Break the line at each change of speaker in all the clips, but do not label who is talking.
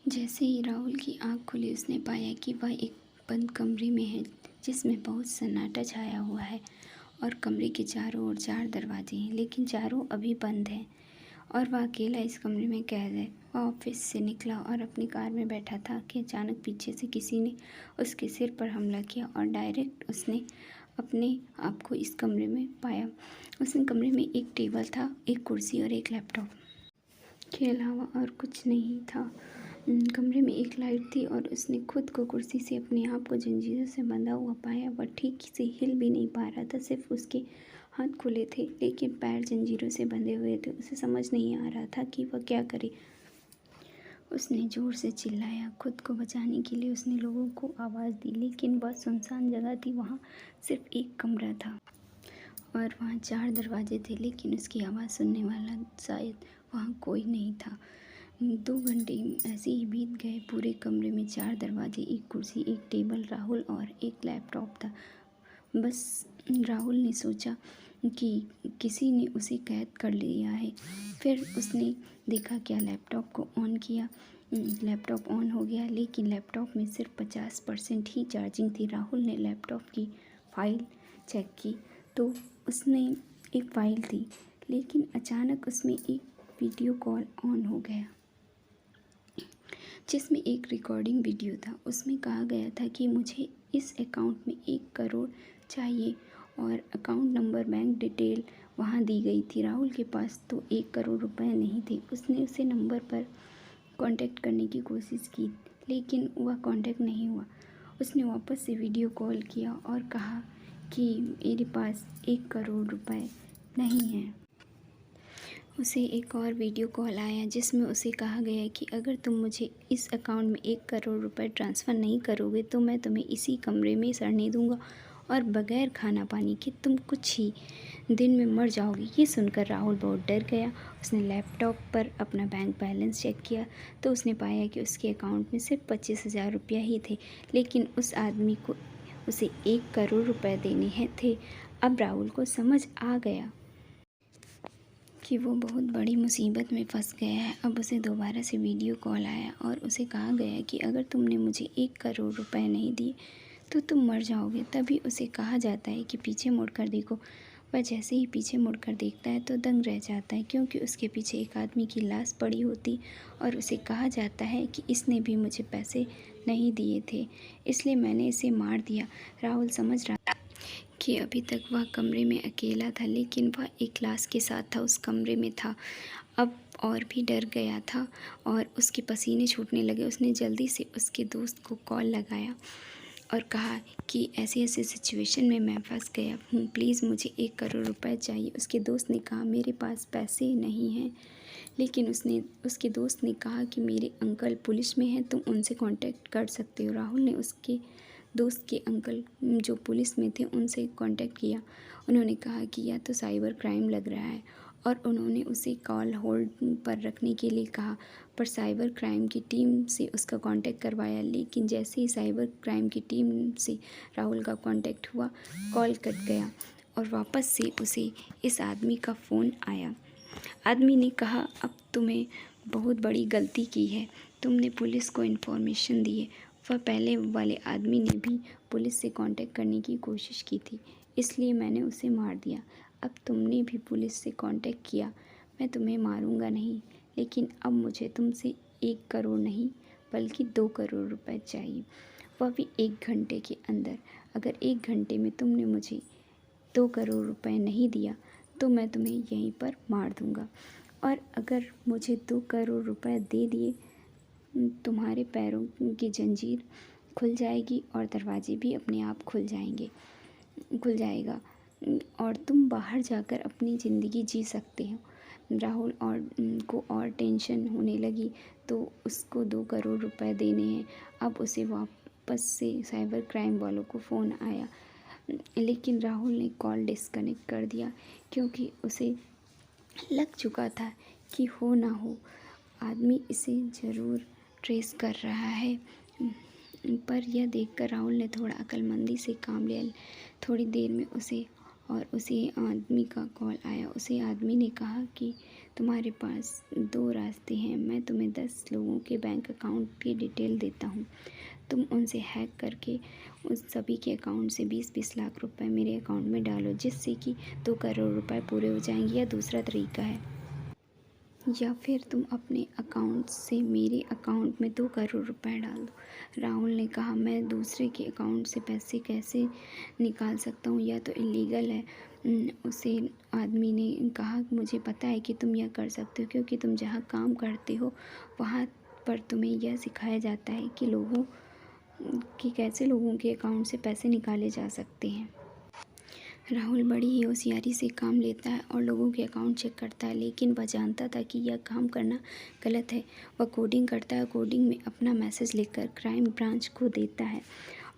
जैसे ही राहुल की आँख खुली उसने पाया कि वह एक बंद कमरे में है जिसमें बहुत सन्नाटा छाया हुआ है और कमरे के चारों ओर 4 दरवाजे हैं लेकिन चारों अभी बंद हैं और वह अकेला इस कमरे में कैद है। वह ऑफिस से निकला और अपनी कार में बैठा था कि अचानक पीछे से किसी ने उसके सिर पर हमला किया और डायरेक्ट उसने अपने आप को इस कमरे में पाया। उस कमरे में एक टेबल था, एक कुर्सी और एक लैपटॉप के अलावा और कुछ नहीं था। कमरे में एक लाइट थी और उसने खुद को कुर्सी से अपने आप को जंजीरों से बंधा हुआ पाया। वह ठीक से हिल भी नहीं पा रहा था, सिर्फ उसके हाथ खुले थे लेकिन पैर जंजीरों से बंधे हुए थे। उसे समझ नहीं आ रहा था कि वह क्या करे। उसने ज़ोर से चिल्लाया, खुद को बचाने के लिए उसने लोगों को आवाज़ दी लेकिन वह सुनसान जगह थी। वहाँ सिर्फ एक कमरा था और वहाँ 4 दरवाजे थे लेकिन उसकी आवाज़ सुनने वाला शायद वहाँ कोई नहीं था। 2 घंटे ऐसे ही बीत गए। पूरे कमरे में 4 दरवाजे, एक कुर्सी, एक टेबल, राहुल और एक लैपटॉप था। बस राहुल ने सोचा कि किसी ने उसे कैद कर लिया है। फिर उसने देखा, क्या लैपटॉप को ऑन किया। लैपटॉप ऑन हो गया लेकिन लैपटॉप में सिर्फ 50% ही चार्जिंग थी। राहुल ने लैपटॉप की फ़ाइल चेक की तो उसमें एक फ़ाइल थी लेकिन अचानक उसमें एक वीडियो कॉल ऑन हो गया जिसमें एक रिकॉर्डिंग वीडियो था। उसमें कहा गया था कि मुझे इस अकाउंट में 1 करोड़ चाहिए और अकाउंट नंबर, बैंक डिटेल वहाँ दी गई थी। राहुल के पास तो 1 करोड़ रुपए नहीं थे। उसने उसे नंबर पर कांटेक्ट करने की कोशिश की लेकिन वह कांटेक्ट नहीं हुआ। उसने वापस से वीडियो कॉल किया और कहा कि मेरे पास 1 करोड़ रुपए नहीं हैं। उसे एक और वीडियो कॉल आया जिसमें उसे कहा गया कि अगर तुम मुझे इस अकाउंट में 1 करोड़ रुपए ट्रांसफ़र नहीं करोगे तो मैं तुम्हें इसी कमरे में सड़ने दूंगा और बगैर खाना पानी के तुम कुछ ही दिन में मर जाओगे। ये सुनकर राहुल बहुत डर गया। उसने लैपटॉप पर अपना बैंक बैलेंस चेक किया तो उसने पाया कि उसके अकाउंट में सिर्फ 25,000 रुपया ही थे लेकिन उस आदमी को उसे 1 करोड़ रुपए देने थे। अब राहुल को समझ आ गया कि वो बहुत बड़ी मुसीबत में फंस गया है। अब उसे दोबारा से वीडियो कॉल आया और उसे कहा गया कि अगर तुमने मुझे 1 करोड़ रुपए नहीं दिए तो तुम मर जाओगे। तभी उसे कहा जाता है कि पीछे मुड़कर देखो। वह जैसे ही पीछे मुड़कर देखता है तो दंग रह जाता है क्योंकि उसके पीछे एक आदमी की लाश पड़ी होती और उसे कहा जाता है कि इसने भी मुझे पैसे नहीं दिए थे इसलिए मैंने इसे मार दिया। राहुल समझ रहा कि अभी तक वह कमरे में अकेला था लेकिन वह एक लाश के साथ था, उस कमरे में था। अब और भी डर गया था और उसके पसीने छूटने लगे। उसने जल्दी से उसके दोस्त को कॉल लगाया और कहा कि ऐसे ऐसे सिचुएशन में मैं फंस गया हूँ, प्लीज़ मुझे 1 करोड़ रुपए चाहिए। उसके दोस्त ने कहा मेरे पास पैसे नहीं हैं लेकिन उसके दोस्त ने कहा कि मेरे अंकल पुलिस में हैं, तुम उनसे कांटेक्ट कर सकते हो। राहुल ने उसके दोस्त के अंकल जो पुलिस में थे उनसे कांटेक्ट किया। उन्होंने कहा कि या तो साइबर क्राइम लग रहा है और उन्होंने उसे कॉल होल्ड पर रखने के लिए कहा पर साइबर क्राइम की टीम से उसका कांटेक्ट करवाया लेकिन जैसे ही साइबर क्राइम की टीम से राहुल का कांटेक्ट हुआ कॉल कट गया और वापस से उसे इस आदमी का फ़ोन आया। आदमी ने कहा अब तुम्हें बहुत बड़ी गलती की है, तुमने पुलिस को इन्फॉर्मेशन दी है। वह पहले वाले आदमी ने भी पुलिस से कांटेक्ट करने की कोशिश की थी इसलिए मैंने उसे मार दिया। अब तुमने भी पुलिस से कांटेक्ट किया, मैं तुम्हें मारूंगा नहीं लेकिन अब मुझे तुमसे 1 करोड़ नहीं बल्कि 2 करोड़ रुपए चाहिए, वह भी 1 घंटे के अंदर। अगर 1 घंटे में तुमने मुझे 2 करोड़ रुपए नहीं दिया तो मैं तुम्हें यहीं पर मार दूंगा और अगर मुझे 2 करोड़ रुपए दे दिए तुम्हारे पैरों की जंजीर खुल जाएगी और दरवाजे भी अपने आप खुल जाएगा और तुम बाहर जाकर अपनी ज़िंदगी जी सकते हो। राहुल को और टेंशन होने लगी तो उसको 2 करोड़ रुपए देने हैं। अब उसे वापस से साइबर क्राइम वालों को फ़ोन आया लेकिन राहुल ने कॉल डिस्कनेक्ट कर दिया क्योंकि उसे लग चुका था कि हो ना हो आदमी इसे ज़रूर ट्रेस कर रहा है। पर यह देखकर राहुल ने थोड़ा अक्लमंदी से काम लिया। थोड़ी देर में उसे आदमी का कॉल आया। उसे आदमी ने कहा कि तुम्हारे पास दो रास्ते हैं। मैं तुम्हें 10 लोगों के बैंक अकाउंट की डिटेल देता हूँ। तुम उनसे हैक करके उस सभी के अकाउंट से 20-20 लाख रुपए मेरे अकाउंट में डालो, जिससे कि 2 करोड़ रुपए पूरे हो जाएंगे। या दूसरा तरीका है, या फिर तुम अपने अकाउंट से मेरे अकाउंट में 2 करोड़ रुपए डाल दो। राहुल ने कहा, मैं दूसरे के अकाउंट से पैसे कैसे निकाल सकता हूँ, यह तो इलीगल है। उसे आदमी ने कहा, मुझे पता है कि तुम यह कर सकते हो, क्योंकि तुम जहाँ काम करते हो वहाँ पर तुम्हें यह सिखाया जाता है कि कैसे लोगों के अकाउंट से पैसे निकाले जा सकते हैं। राहुल बड़ी ही होशियारी से काम लेता है और लोगों के अकाउंट चेक करता है, लेकिन वह जानता था कि यह काम करना गलत है। वह कोडिंग करता है, कोडिंग में अपना मैसेज लिखकर क्राइम ब्रांच को देता है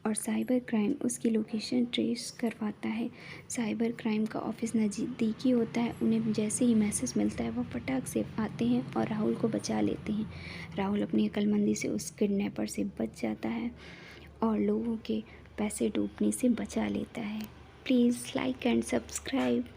और साइबर क्राइम उसकी लोकेशन ट्रेस करवाता है। साइबर क्राइम का ऑफिस नज़दीकी होता है। उन्हें जैसे ही मैसेज मिलता है, वह फटाक से आते हैं और राहुल को बचा लेते हैं। राहुल अपनी अक्लमंदी से उस किडनैपर से बच जाता है और लोगों के पैसे डूबने से बचा लेता है। Please like and subscribe.